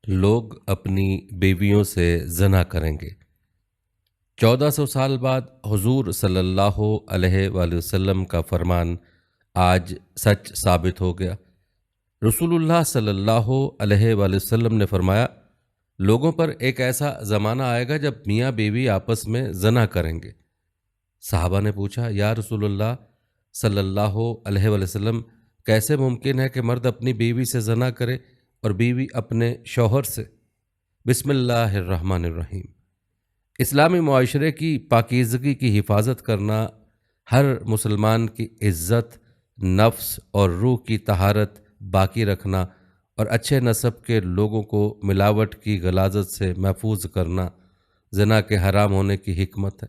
لوگ اپنی بیویوں سے زنا کریں گے۔ 1400 سال بعد حضور صلی اللہ علیہ وآلہ وسلم کا فرمان آج سچ ثابت ہو گیا۔ رسول اللہ صلی اللہ علیہ وآلہ وسلم نے فرمایا، لوگوں پر ایک ایسا زمانہ آئے گا جب میاں بیوی آپس میں زنا کریں گے۔ صحابہ نے پوچھا، یا رسول اللہ صلی اللہ علیہ وآلہ وسلم، کیسے ممکن ہے کہ مرد اپنی بیوی سے زنا کرے اور بیوی اپنے شوہر سے؟ بسم اللہ الرحمن الرحیم۔ اسلامی معاشرے کی پاکیزگی کی حفاظت کرنا، ہر مسلمان کی عزت، نفس اور روح کی طہارت باقی رکھنا اور اچھے نسب کے لوگوں کو ملاوٹ کی غلاظت سے محفوظ کرنا زنا کے حرام ہونے کی حکمت ہے۔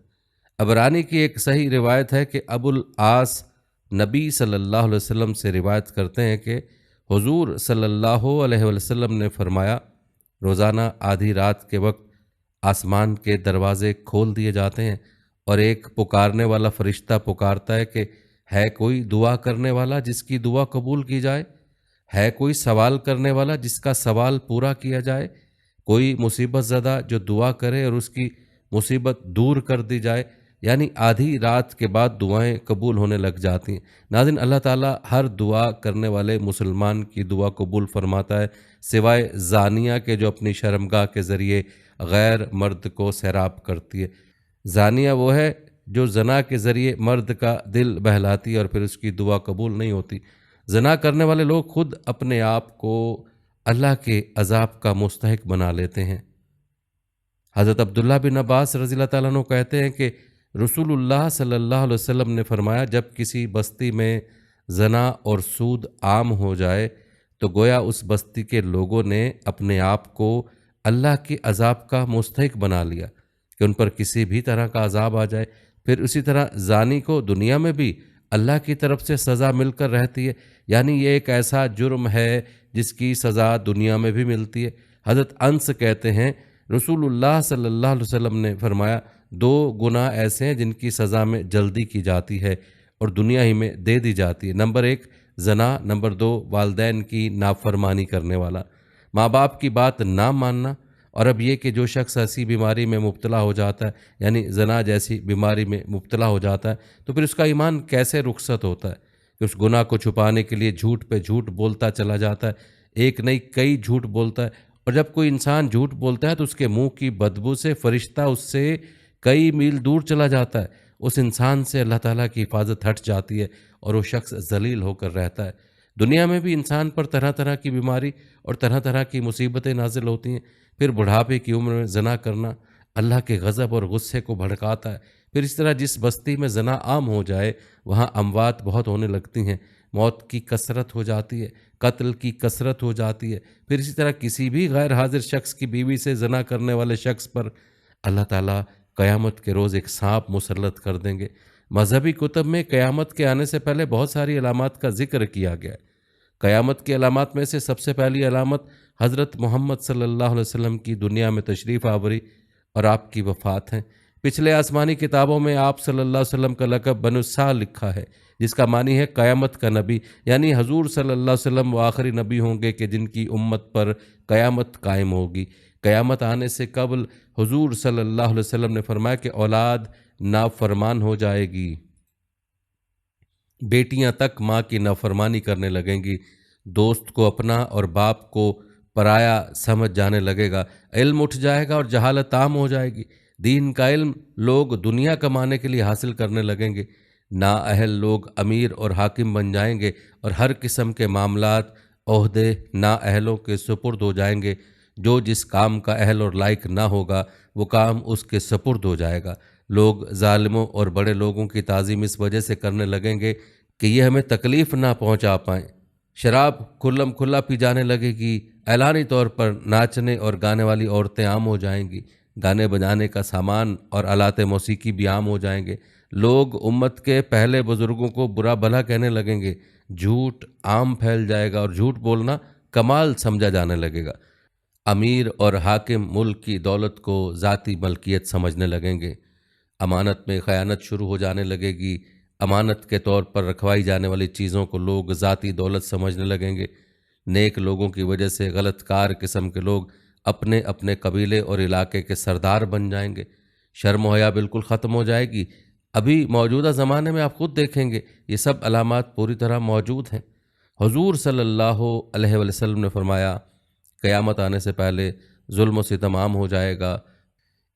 عبرانی کی ایک صحیح روایت ہے کہ ابو العاص نبی صلی اللہ علیہ وسلم سے روایت کرتے ہیں کہ حضور صلی اللہ علیہ وسلم نے فرمایا، روزانہ آدھی رات کے وقت آسمان کے دروازے کھول دیے جاتے ہیں اور ایک پکارنے والا فرشتہ پکارتا ہے کہ ہے کوئی دعا کرنے والا جس کی دعا قبول کی جائے؟ ہے کوئی سوال کرنے والا جس کا سوال پورا کیا جائے؟ کوئی مصیبت زدہ جو دعا کرے اور اس کی مصیبت دور کر دی جائے؟ یعنی آدھی رات کے بعد دعائیں قبول ہونے لگ جاتی ہیں۔ ناظرین، اللہ تعالیٰ ہر دعا کرنے والے مسلمان کی دعا قبول فرماتا ہے، سوائے زانیہ کے جو اپنی شرمگاہ کے ذریعے غیر مرد کو سیراب کرتی ہے۔ زانیہ وہ ہے جو زنا کے ذریعے مرد کا دل بہلاتی ہے اور پھر اس کی دعا قبول نہیں ہوتی۔ زنا کرنے والے لوگ خود اپنے آپ کو اللہ کے عذاب کا مستحق بنا لیتے ہیں۔ حضرت عبداللہ بن عباس رضی اللہ تعالیٰ عنہ کہتے ہیں کہ رسول اللہ صلی اللہ علیہ وسلم نے فرمایا، جب کسی بستی میں زنا اور سود عام ہو جائے تو گویا اس بستی کے لوگوں نے اپنے آپ کو اللہ کے عذاب کا مستحق بنا لیا کہ ان پر کسی بھی طرح کا عذاب آ جائے۔ پھر اسی طرح زانی کو دنیا میں بھی اللہ کی طرف سے سزا مل کر رہتی ہے، یعنی یہ ایک ایسا جرم ہے جس کی سزا دنیا میں بھی ملتی ہے۔ حضرت انس کہتے ہیں، رسول اللہ صلی اللہ علیہ وسلم نے فرمایا، دو گناہ ایسے ہیں جن کی سزا میں جلدی کی جاتی ہے اور دنیا ہی میں دے دی جاتی ہے۔ نمبر 1 زنا، نمبر 2 والدین کی نافرمانی کرنے والا، ماں باپ کی بات نہ ماننا۔ اور اب یہ کہ جو شخص ایسی بیماری میں مبتلا ہو جاتا ہے، یعنی زنا جیسی بیماری میں مبتلا ہو جاتا ہے، تو پھر اس کا ایمان کیسے رخصت ہوتا ہے کہ اس گناہ کو چھپانے کے لیے جھوٹ پہ جھوٹ بولتا چلا جاتا ہے، ایک نہیں کئی جھوٹ بولتا ہے۔ اور جب کوئی انسان جھوٹ بولتا ہے تو اس کے منہ کی بدبو سے فرشتہ اس سے کئی میل دور چلا جاتا ہے، اس انسان سے اللہ تعالیٰ کی حفاظت ہٹ جاتی ہے اور وہ شخص ذلیل ہو کر رہتا ہے۔ دنیا میں بھی انسان پر طرح طرح کی بیماری اور طرح طرح کی مصیبتیں نازل ہوتی ہیں۔ پھر بڑھاپے کی عمر میں زنا کرنا اللہ کے غضب اور غصے کو بھڑکاتا ہے۔ پھر اس طرح جس بستی میں زنا عام ہو جائے وہاں اموات بہت ہونے لگتی ہیں، موت کی کثرت ہو جاتی ہے، قتل کی کثرت ہو جاتی ہے۔ پھر اسی طرح کسی بھی غیر حاضر شخص کی بیوی سے زنا کرنے والے شخص پر اللہ تعالیٰ قیامت کے روز ایک سانپ مسلط کر دیں گے۔ مذہبی کتب میں قیامت کے آنے سے پہلے بہت ساری علامات کا ذکر کیا گیا ہے۔ قیامت کی علامات میں سے سب سے پہلی علامت حضرت محمد صلی اللہ علیہ وسلم کی دنیا میں تشریف آوری اور آپ کی وفات ہے۔ پچھلے آسمانی کتابوں میں آپ صلی اللہ علیہ وسلم کا لقب بنو سال لکھا ہے، جس کا معنی ہے قیامت کا نبی، یعنی حضور صلی اللہ علیہ وسلم وہ آخری نبی ہوں گے کہ جن کی امت پر قیامت قائم ہوگی۔ قیامت آنے سے قبل حضور صلی اللہ علیہ وسلم نے فرمایا کہ اولاد نافرمان ہو جائے گی، بیٹیاں تک ماں کی نافرمانی کرنے لگیں گی، دوست کو اپنا اور باپ کو پرایا سمجھ جانے لگے گا، علم اٹھ جائے گا اور جہالت عام ہو جائے گی۔ دین کا علم لوگ دنیا کمانے کے لیے حاصل کرنے لگیں گے، نااہل لوگ امیر اور حاکم بن جائیں گے اور ہر قسم کے معاملات، عہدے نااہلوں کے سپرد ہو جائیں گے۔ جو جس کام کا اہل اور لائق نہ ہوگا وہ کام اس کے سپرد ہو جائے گا۔ لوگ ظالموں اور بڑے لوگوں کی تعظیم اس وجہ سے کرنے لگیں گے کہ یہ ہمیں تکلیف نہ پہنچا پائیں۔ شراب کھلم کھلا پی جانے لگے گی، اعلانی طور پر ناچنے اور گانے والی عورتیں عام ہو جائیں گی، گانے بجانے کا سامان اور آلات موسیقی بھی عام ہو جائیں گے۔ لوگ امت کے پہلے بزرگوں کو برا بھلا کہنے لگیں گے، جھوٹ عام پھیل جائے گا اور جھوٹ بولنا کمال سمجھا جانے لگے گا۔ امیر اور حاکم ملک کی دولت کو ذاتی ملکیت سمجھنے لگیں گے، امانت میں خیانت شروع ہو جانے لگے گی، امانت کے طور پر رکھوائی جانے والی چیزوں کو لوگ ذاتی دولت سمجھنے لگیں گے۔ نیک لوگوں کی وجہ سے غلط کار قسم کے لوگ اپنے اپنے قبیلے اور علاقے کے سردار بن جائیں گے، شرم و حیا بالکل ختم ہو جائے گی۔ ابھی موجودہ زمانے میں آپ خود دیکھیں گے یہ سب علامات پوری طرح موجود ہیں۔ حضور صلی اللہ علیہ وسلم نے فرمایا قیامت آنے سے پہلے ظلم و ستم عام ہو جائے گا،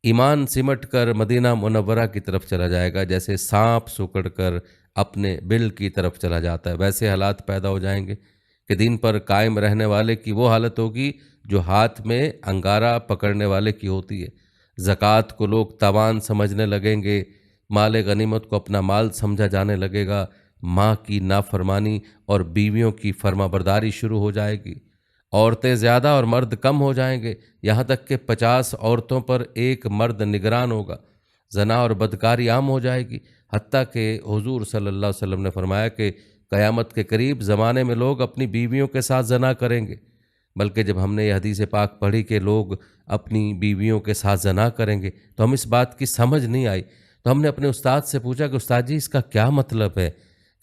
ایمان سمٹ کر مدینہ منورہ کی طرف چلا جائے گا، جیسے سانپ سکڑ کر اپنے بل کی طرف چلا جاتا ہے ویسے حالات پیدا ہو جائیں گے کہ دین پر قائم رہنے والے کی وہ حالت ہوگی جو ہاتھ میں انگارہ پکڑنے والے کی ہوتی ہے۔ زکوٰۃ کو لوگ تاوان سمجھنے لگیں گے، مال غنیمت کو اپنا مال سمجھا جانے لگے گا، ماں کی نافرمانی اور بیویوں کی فرما برداری شروع ہو جائے گی، عورتیں زیادہ اور مرد کم ہو جائیں گے، یہاں تک کہ 50 عورتوں پر ایک مرد نگران ہوگا، زنا اور بدکاری عام ہو جائے گی، حتیٰ کہ حضور صلی اللہ علیہ وسلم نے فرمایا کہ قیامت کے قریب زمانے میں لوگ اپنی بیویوں کے ساتھ زنا کریں گے۔ بلکہ جب ہم نے یہ حدیث پاک پڑھی کہ لوگ اپنی بیویوں کے ساتھ زنا کریں گے تو ہم اس بات کی سمجھ نہیں آئی، تو ہم نے اپنے استاد سے پوچھا کہ استاد جی اس کا کیا مطلب ہے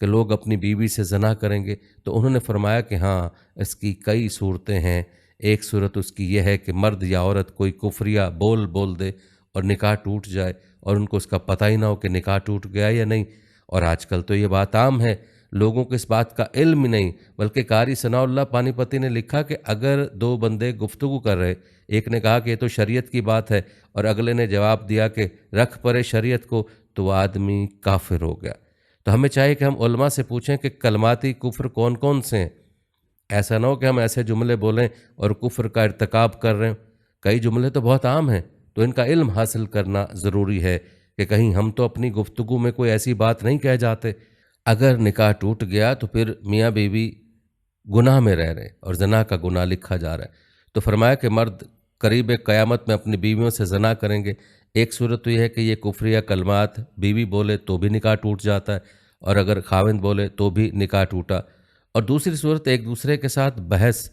کہ لوگ اپنی بیوی سے زنا کریں گے؟ تو انہوں نے فرمایا کہ ہاں اس کی کئی صورتیں ہیں۔ ایک صورت اس کی یہ ہے کہ مرد یا عورت کوئی کفریہ بول دے اور نکاح ٹوٹ جائے اور ان کو اس کا پتہ ہی نہ ہو کہ نکاح ٹوٹ گیا یا نہیں، اور آج کل تو یہ بات عام ہے، لوگوں کو اس بات کا علم ہی نہیں۔ بلکہ قاری ثناء اللہ پانی پتی نے لکھا کہ اگر دو بندے گفتگو کر رہے، ایک نے کہا کہ یہ تو شریعت کی بات ہے اور اگلے نے جواب دیا کہ رکھ پرے شریعت کو، تو وہ آدمی کافر ہو گیا۔ تو ہمیں چاہیے کہ ہم علماء سے پوچھیں کہ کلماتی کفر کون کون سے ہیں، ایسا نہ ہو کہ ہم ایسے جملے بولیں اور کفر کا ارتکاب کر رہے ہیں۔ کئی جملے تو بہت عام ہیں، تو ان کا علم حاصل کرنا ضروری ہے کہ کہیں ہم تو اپنی گفتگو میں کوئی ایسی بات نہیں کہہ جاتے۔ اگر نکاح ٹوٹ گیا تو پھر میاں بیوی گناہ میں رہ رہے ہیں اور زنا کا گناہ لکھا جا رہا ہے، تو فرمایا کہ مرد قریب قیامت میں اپنی بیویوں سے زنا کریں گے۔ ایک صورت تو یہ ہے کہ یہ کفریہ کلمات بیوی بولے تو بھی نکاح ٹوٹ جاتا ہے، اور اگر خاوند بولے تو بھی نکاح ٹوٹا۔ اور دوسری صورت ایک دوسرے کے ساتھ بحث،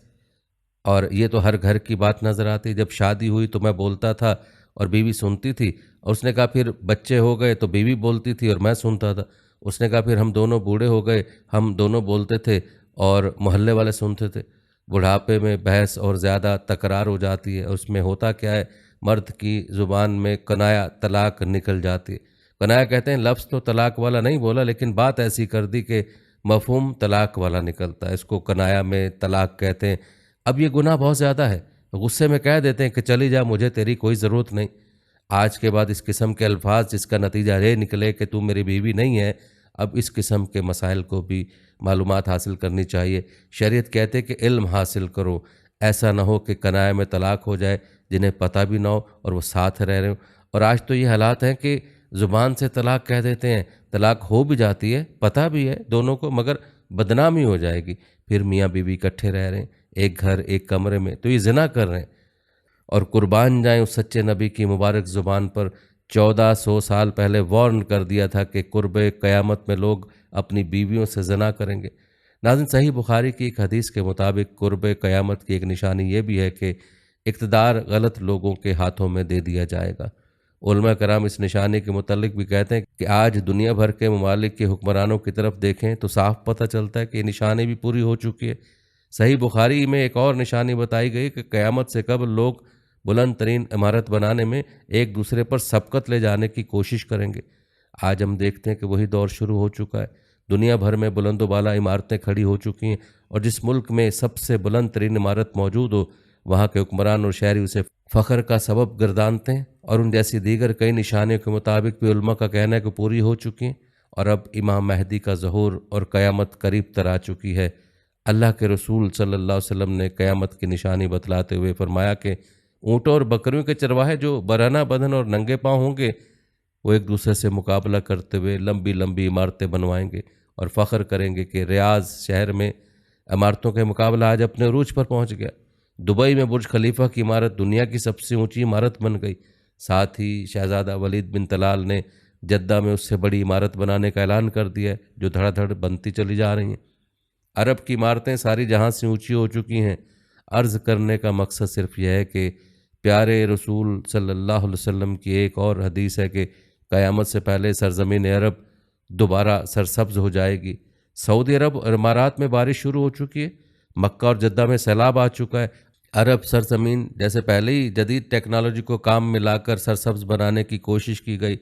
اور یہ تو ہر گھر کی بات نظر آتی۔ جب شادی ہوئی تو میں بولتا تھا اور بیوی سنتی تھی، اور اس نے کہا پھر بچے ہو گئے تو بیوی بولتی تھی اور میں سنتا تھا۔ اس نے کہا پھر ہم دونوں بوڑھے ہو گئے، ہم دونوں بولتے تھے اور محلے والے سنتے تھے۔ بڑھاپے میں بحث اور زیادہ تکرار ہو جاتی ہے، اس میں ہوتا کیا ہے، مرد کی زبان میں کنایا طلاق نکل جاتی ہے۔ کنایا کہتے ہیں لفظ تو طلاق والا نہیں بولا، لیکن بات ایسی کر دی کہ مفہوم طلاق والا نکلتا ہے، اس کو کنایا میں طلاق کہتے ہیں۔ اب یہ گناہ بہت زیادہ ہے، غصے میں کہہ دیتے ہیں کہ چلی جا، مجھے تیری کوئی ضرورت نہیں۔ آج کے بعد اس قسم کے الفاظ جس کا نتیجہ یہ نکلے کہ تو میری بیوی نہیں ہے، اب اس قسم کے مسائل کو بھی معلومات حاصل کرنی چاہیے۔ شریعت کہتے کہ علم حاصل کرو، ایسا نہ ہو کہ کنایا میں طلاق ہو جائے جنہیں پتہ بھی نہ ہو اور وہ ساتھ رہ رہے ہوں۔ اور آج تو یہ حالات ہیں کہ زبان سے طلاق کہہ دیتے ہیں، طلاق ہو بھی جاتی ہے، پتہ بھی ہے دونوں کو، مگر بدنامی ہو جائے گی، پھر میاں بیوی اکٹھے رہ رہے ہیں ایک گھر ایک کمرے میں، تو یہ زنا کر رہے ہیں۔ اور قربان جائیں اس سچے نبی کی مبارک زبان پر، 1400 سال پہلے وارن کر دیا تھا کہ قرب قیامت میں لوگ اپنی بیویوں سے زنا کریں گے۔ ناظرین، صحیح بخاری کی ایک حدیث کے مطابق قرب قیامت کی ایک نشانی یہ بھی ہے کہ اقتدار غلط لوگوں کے ہاتھوں میں دے دیا جائے گا۔ علماء کرام اس نشانی کے متعلق بھی کہتے ہیں کہ آج دنیا بھر کے ممالک کے حکمرانوں کی طرف دیکھیں تو صاف پتہ چلتا ہے کہ یہ نشانی بھی پوری ہو چکی ہے۔ صحیح بخاری میں ایک اور نشانی بتائی گئی کہ قیامت سے قبل لوگ بلند ترین عمارت بنانے میں ایک دوسرے پر سبقت لے جانے کی کوشش کریں گے۔ آج ہم دیکھتے ہیں کہ وہی دور شروع ہو چکا ہے، دنیا بھر میں بلند و بالا عمارتیں کھڑی ہو چکی ہیں، اور جس ملک میں سب سے بلند ترین عمارت موجود ہو وہاں کے حکمران اور شہری اسے فخر کا سبب گردانتے ہیں۔ اور ان جیسی دیگر کئی نشانیوں کے مطابق بھی علماء کا کہنا ہے کہ پوری ہو چکی ہیں، اور اب امام مہدی کا ظہور اور قیامت قریب تر آ چکی ہے۔ اللہ کے رسول صلی اللہ علیہ وسلم نے قیامت کی نشانی بتلاتے ہوئے فرمایا کہ اونٹوں اور بکریوں کے چرواہے جو برہنہ بدن اور ننگے پاؤں ہوں گے، وہ ایک دوسرے سے مقابلہ کرتے ہوئے لمبی لمبی عمارتیں بنوائیں گے اور فخر کریں گے کہ ریاض شہر میں عمارتوں کے مقابلہ آج اپنے عروج پر پہنچ گیا۔ دبئی میں برج خلیفہ کی عمارت دنیا کی سب سے اونچی عمارت بن گئی۔ ساتھ ہی شہزادہ ولید بن طلال نے جدہ میں اس سے بڑی عمارت بنانے کا اعلان کر دیا ہے، جو دھڑا دھڑ بنتی چلی جا رہی ہیں۔ عرب کی عمارتیں ساری جہاں سے اونچی ہو چکی ہیں۔ عرض کرنے کا مقصد صرف یہ ہے کہ پیارے رسول صلی اللہ علیہ وسلم کی ایک اور حدیث ہے کہ قیامت سے پہلے سرزمین عرب دوبارہ سرسبز ہو جائے گی۔ سعودی عرب اور امارات میں بارش شروع ہو چکی ہے، مکہ اور جدہ میں سیلاب آ چکا ہے۔ عرب سرزمین جیسے پہلے ہی جدید ٹیکنالوجی کو کام میں لا کر سرسبز بنانے کی کوشش کی گئی،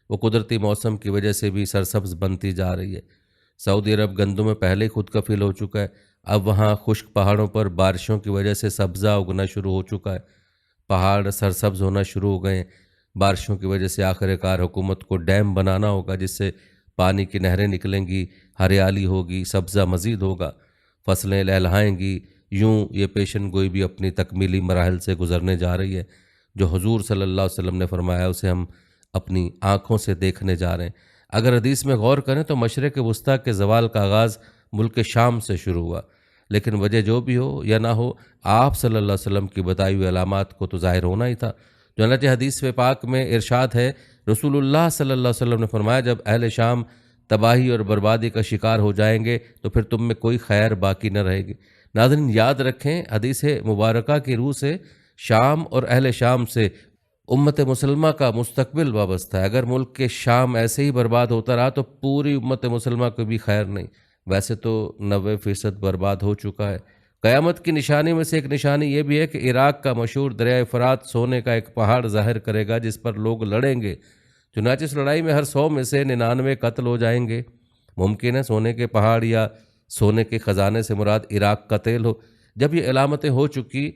وہ قدرتی موسم کی وجہ سے بھی سرسبز بنتی جا رہی ہے۔ سعودی عرب گندم میں پہلے ہی خود کفیل ہو چکا ہے، اب وہاں خشک پہاڑوں پر بارشوں کی وجہ سے سبزہ اگنا شروع ہو چکا ہے، پہاڑ سرسبز ہونا شروع ہو گئے ہیں۔ بارشوں کی وجہ سے آخر کار حکومت کو ڈیم بنانا ہوگا جس سے پانی کی نہریں نکلیں گی، ہریالی ہوگی، سبزہ مزید ہوگا، فصلیں لہلہائیں گی۔ یوں یہ پیشن گوئی بھی اپنی تکمیلی مراحل سے گزرنے جا رہی ہے۔ جو حضور صلی اللہ علیہ وسلم نے فرمایا اسے ہم اپنی آنکھوں سے دیکھنے جا رہے ہیں۔ اگر حدیث میں غور کریں تو مشرق وسطیٰ کے زوال کا آغاز ملک شام سے شروع ہوا، لیکن وجہ جو بھی ہو یا نہ ہو، آپ صلی اللہ علیہ وسلم کی بتائی ہوئی علامات کو تو ظاہر ہونا ہی تھا۔ چنانچہ حدیث پاک میں ارشاد ہے، رسول اللہ صلی اللہ علیہ وسلم نے فرمایا، جب اہل شام تباہی اور بربادی کا شکار ہو جائیں گے تو پھر تم میں کوئی خیر باقی نہ رہے گی۔ ناظرین یاد رکھیں، حدیث مبارکہ کی روح سے شام اور اہل شام سے امت مسلمہ کا مستقبل وابستہ ہے۔ اگر ملک کے شام ایسے ہی برباد ہوتا رہا تو پوری امت مسلمہ کو بھی خیر نہیں۔ ویسے تو 90% برباد ہو چکا ہے۔ قیامت کی نشانی میں سے ایک نشانی یہ بھی ہے کہ عراق کا مشہور دریائے فرات سونے کا ایک پہاڑ ظاہر کرے گا جس پر لوگ لڑیں گے۔ چنانچہ اس لڑائی میں ہر 100 میں سے 99 قتل ہو جائیں گے۔ ممکن ہے سونے کے پہاڑ یا سونے کے خزانے سے مراد عراق کا تیل ہو۔ جب یہ علامتیں ہو چکی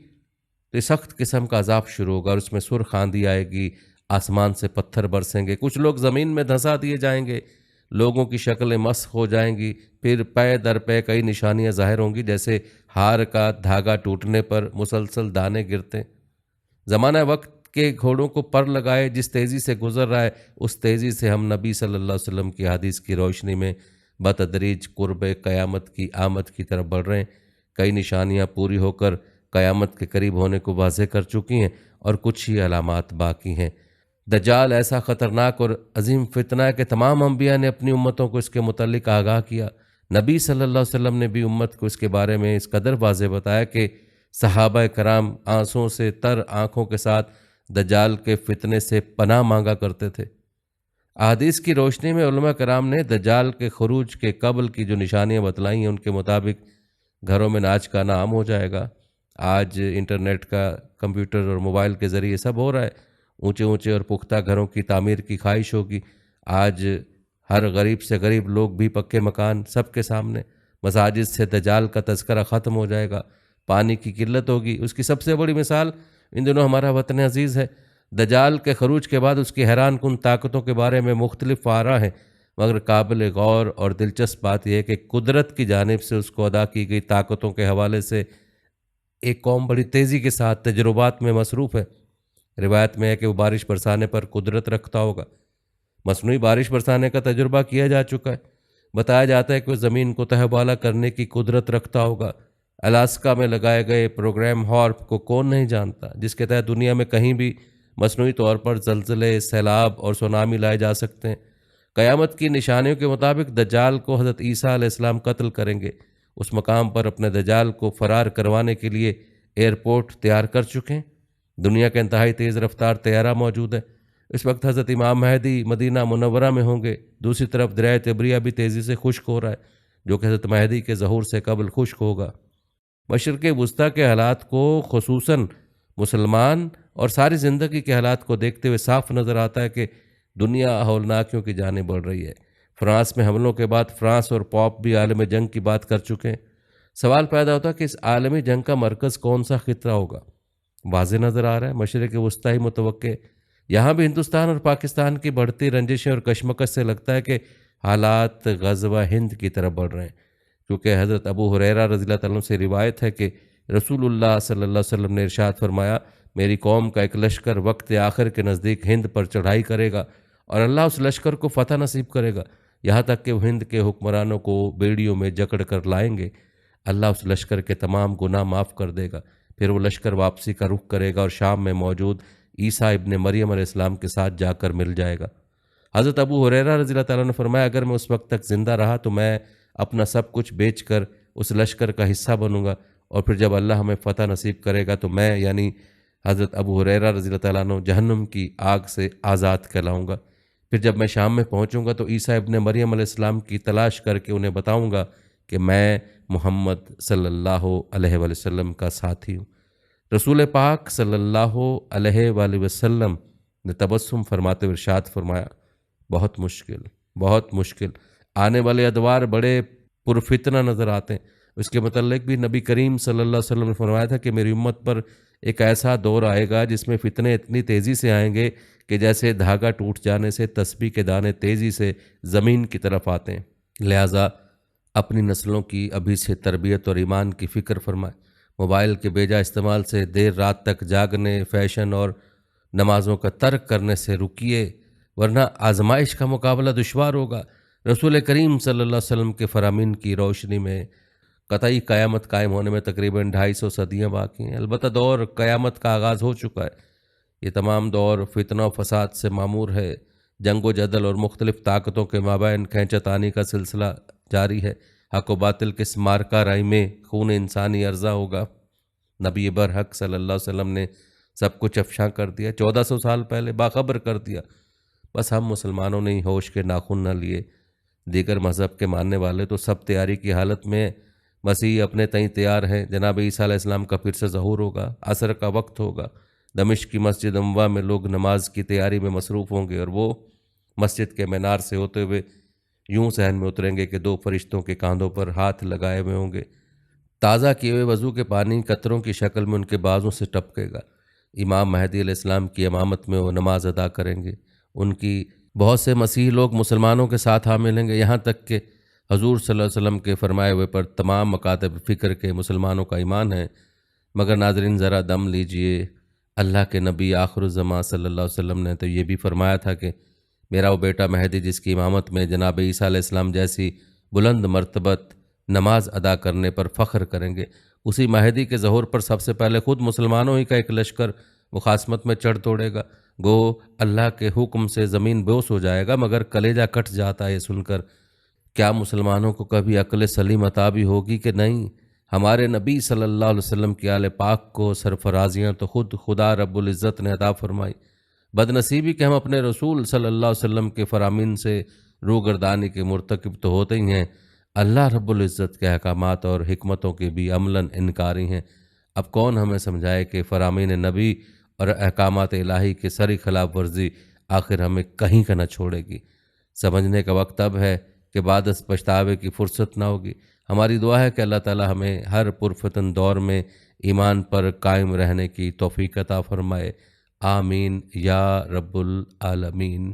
تو یہ سخت قسم کا عذاب شروع ہوگا اور اس میں سرخ آندھی آئے گی، آسمان سے پتھر برسیں گے، کچھ لوگ زمین میں دھنسا دیے جائیں گے، لوگوں کی شکلیں مسخ ہو جائیں گی، پھر پے در پے کئی نشانیاں ظاہر ہوں گی، جیسے ہار کا دھاگا ٹوٹنے پر مسلسل دانے گرتے۔ زمانہ وقت کے گھوڑوں کو پر لگائے جس تیزی سے گزر رہا ہے، اس تیزی سے ہم نبی صلی اللہ علیہ وسلم کی حدیث کی روشنی میں بتدریج قرب قیامت کی آمد کی طرف بڑھ رہے ہیں۔ کئی نشانیاں پوری ہو کر قیامت کے قریب ہونے کو واضح کر چکی ہیں اور کچھ ہی علامات باقی ہیں۔ دجال ایسا خطرناک اور عظیم فتنہ ہے کہ تمام انبیاء نے اپنی امتوں کو اس کے متعلق آگاہ کیا۔ نبی صلی اللہ علیہ وسلم نے بھی امت کو اس کے بارے میں اس قدر واضح بتایا کہ صحابہ کرام آنسوں سے تر آنکھوں کے ساتھ دجال کے فتنے سے پناہ مانگا کرتے تھے۔ احادیث کی روشنی میں علماء کرام نے دجال کے خروج کے قبل کی جو نشانیاں بتلائی ہیں ان کے مطابق گھروں میں ناچ گانا عام ہو جائے گا۔ آج انٹرنیٹ کا، کمپیوٹر اور موبائل کے ذریعے سب ہو رہا ہے۔ اونچے اونچے اور پختہ گھروں کی تعمیر کی خواہش ہوگی۔ آج ہر غریب سے غریب لوگ بھی پکے مکان سب کے سامنے۔ مساجد سے دجال کا تذکرہ ختم ہو جائے گا۔ پانی کی قلت ہوگی۔ اس کی سب سے بڑی مثال ان دنوں ہمارا وطن عزیز ہے۔ دجال کے خروج کے بعد اس کی حیران کن طاقتوں کے بارے میں مختلف آراء ہیں، مگر قابل غور اور دلچسپ بات یہ ہے کہ قدرت کی جانب سے اس کو عطا کی گئی طاقتوں کے حوالے سے ایک قوم بڑی تیزی کے ساتھ تجربات میں مصروف ہے۔ روایت میں ہے کہ وہ بارش برسانے پر قدرت رکھتا ہوگا۔ مصنوعی بارش برسانے کا تجربہ کیا جا چکا ہے۔ بتایا جاتا ہے کہ وہ زمین کو تہہ بالا کرنے کی قدرت رکھتا ہوگا۔ الاسکا میں لگائے گئے پروگرام ہارپ کو کون نہیں جانتا، جس کے تحت دنیا میں کہیں بھی مصنوعی طور پر زلزلے، سیلاب اور سونامی لائے جا سکتے ہیں۔ قیامت کی نشانیوں کے مطابق دجال کو حضرت عیسیٰ علیہ السلام قتل کریں گے۔ اس مقام پر اپنے دجال کو فرار کروانے کے لیے ایئرپورٹ تیار کر چکے ہیں۔ دنیا کا انتہائی تیز رفتار طیارہ موجود ہے۔ اس وقت حضرت امام مہدی مدینہ منورہ میں ہوں گے۔ دوسری طرف دریائے تبریہ بھی تیزی سے خشک ہو رہا ہے، جو کہ حضرت مہدی کے ظہور سے قبل خشک ہوگا۔ مشرق وسطیٰ کے حالات کو، خصوصاً مسلمان اور ساری زندگی کے حالات کو دیکھتے ہوئے صاف نظر آتا ہے کہ دنیا ہولناکیوں کی جانب بڑھ رہی ہے۔ فرانس میں حملوں کے بعد فرانس اور پوپ بھی عالمی جنگ کی بات کر چکے ہیں۔ سوال پیدا ہوتا ہے کہ اس عالمی جنگ کا مرکز کون سا خطہ ہوگا؟ واضح نظر آ رہا ہے مشرق وسطیٰ ہی متوقع ہے۔ یہاں بھی ہندوستان اور پاکستان کی بڑھتی رنجشیں اور کشمکش سے لگتا ہے کہ حالات غزوہ ہند کی طرف بڑھ رہے ہیں، کیونکہ حضرت ابو ہریرہ رضی اللہ تعالیٰ عنہ سے روایت ہے کہ رسول اللہ صلی اللہ علیہ وسلم نے ارشاد فرمایا، میری قوم کا ایک لشکر وقت آخر کے نزدیک ہند پر چڑھائی کرے گا اور اللہ اس لشکر کو فتح نصیب کرے گا، یہاں تک کہ وہ ہند کے حکمرانوں کو بیڑیوں میں جکڑ کر لائیں گے۔ اللہ اس لشکر کے تمام گناہ معاف کر دے گا، پھر وہ لشکر واپسی کا رخ کرے گا اور شام میں موجود عیسیٰ ابن مریم علیہ السلام کے ساتھ جا کر مل جائے گا۔ حضرت ابو ہریرہ رضی اللہ تعالیٰ نے فرمایا، اگر میں اس وقت تک زندہ رہا تو میں اپنا سب کچھ بیچ کر اس لشکر کا حصہ بنوں گا، اور پھر جب اللہ ہمیں فتح نصیب کرے گا تو میں یعنی حضرت ابو ہریرہ رضی اللہ تعالیٰ عنہ جہنم کی آگ سے آزاد کہلاؤں گا۔ پھر جب میں شام میں پہنچوں گا تو عیسیٰ ابن مریم علیہ السلام کی تلاش کر کے انہیں بتاؤں گا کہ میں محمد صلی اللہ علیہ وآلہ وسلم کا ساتھی ہوں۔ رسول پاک صلی اللہ علیہ وآلہ وسلم نے تبسم فرماتے ہوئے ارشاد فرمایا، بہت مشکل، بہت مشکل، آنے والے ادوار بڑے پرفتنہ نظر آتے ہیں۔ اس کے متعلق بھی نبی کریم صلی اللہ علیہ وسلم نے فرمایا تھا کہ میری امت پر ایک ایسا دور آئے گا جس میں فتنے اتنی تیزی سے آئیں گے کہ جیسے دھاگا ٹوٹ جانے سے تسبیح کے دانے تیزی سے زمین کی طرف آتے ہیں۔ لہٰذا اپنی نسلوں کی ابھی سے تربیت اور ایمان کی فکر فرمائے۔ موبائل کے بیجا استعمال سے دیر رات تک جاگنے، فیشن اور نمازوں کا ترک کرنے سے رکیے، ورنہ آزمائش کا مقابلہ دشوار ہوگا۔ رسول کریم صلی اللہ علیہ وسلم کے فرامین کی روشنی میں قطعی قیامت قائم ہونے میں تقریباً 250 صدیاں باقی ہیں۔ البتہ دور قیامت کا آغاز ہو چکا ہے۔ یہ تمام دور فتنہ و فساد سے معمور ہے۔ جنگ و جدل اور مختلف طاقتوں کے مابین کھینچتانی کا سلسلہ جاری ہے۔ حق و باطل کے اس مارکہ رائی میں خون انسانی عرضہ ہوگا۔ نبی برحق صلی اللہ علیہ وسلم نے سب کچھ افشاں کر دیا، 1400 سال پہلے باخبر کر دیا۔ بس ہم مسلمانوں نے ہی ہوش کے ناخن نہ لیے۔ دیگر مذہب کے ماننے والے تو سب تیاری کی حالت میں ہیں۔ مسیح اپنے تئیں تیار ہیں۔ جناب عیسیٰ علیہ السلام کا پھر سے ظہور ہوگا، عصر کا وقت ہوگا۔ دمشق کی مسجد اموا میں لوگ نماز کی تیاری میں مصروف ہوں گے، اور وہ مسجد کے مینار سے ہوتے ہوئے یوں صحن میں اتریں گے کہ 2 فرشتوں کے کاندھوں پر ہاتھ لگائے ہوئے ہوں گے۔ تازہ کیے ہوئے وضو کے پانی قطروں کی شکل میں ان کے بازوں سے ٹپکے گا۔ امام مہدی علیہ السلام کی امامت میں وہ نماز ادا کریں گے۔ ان کی بہت سے مسیحی لوگ مسلمانوں کے ساتھ آ ملیں گے، یہاں تک کہ حضور صلی اللہ علیہ وسلم کے فرمائے ہوئے پر تمام مکاتب فکر کے مسلمانوں کا ایمان ہے۔ مگر ناظرین ذرا دم لیجئے، اللہ کے نبی آخر الزماں صلی اللہ علیہ وسلم نے تو یہ بھی فرمایا تھا کہ میرا وہ بیٹا مہدی جس کی امامت میں جناب عیسیٰ علیہ السلام جیسی بلند مرتبت نماز ادا کرنے پر فخر کریں گے، اسی مہدی کے ظہور پر سب سے پہلے خود مسلمانوں ہی کا ایک لشکر مخاصمت میں چڑھ توڑے گا۔ گو اللہ کے حکم سے زمین بوس ہو جائے گا، مگر کلیجہ کٹ جاتا ہے یہ سن کر۔ کیا مسلمانوں کو کبھی عقل سلیم عطا بھی ہوگی کہ نہیں؟ ہمارے نبی صلی اللہ علیہ وسلم کی آل پاک کو سرفرازیاں تو خود خدا رب العزت نے عطا فرمائی۔ بد نصیبی کہ ہم اپنے رسول صلی اللہ علیہ وسلم کے فرامین سے روگردانی کے مرتکب تو ہوتے ہی ہیں، اللہ رب العزت کے احکامات اور حکمتوں کے بھی عملاً انکاری ہیں۔ اب کون ہمیں سمجھائے کہ فرامین نبی اور احکامات الہی کی سری خلاف ورزی آخر ہمیں کہیں کا نہ چھوڑے گی۔ سمجھنے کا وقت اب ہے کہ بعد از پچھتاوے کی فرصت نہ ہوگی۔ ہماری دعا ہے کہ اللہ تعالی ہمیں ہر پرفتن دور میں ایمان پر قائم رہنے کی توفیق عطا فرمائے۔ آمین یا رب العالمین۔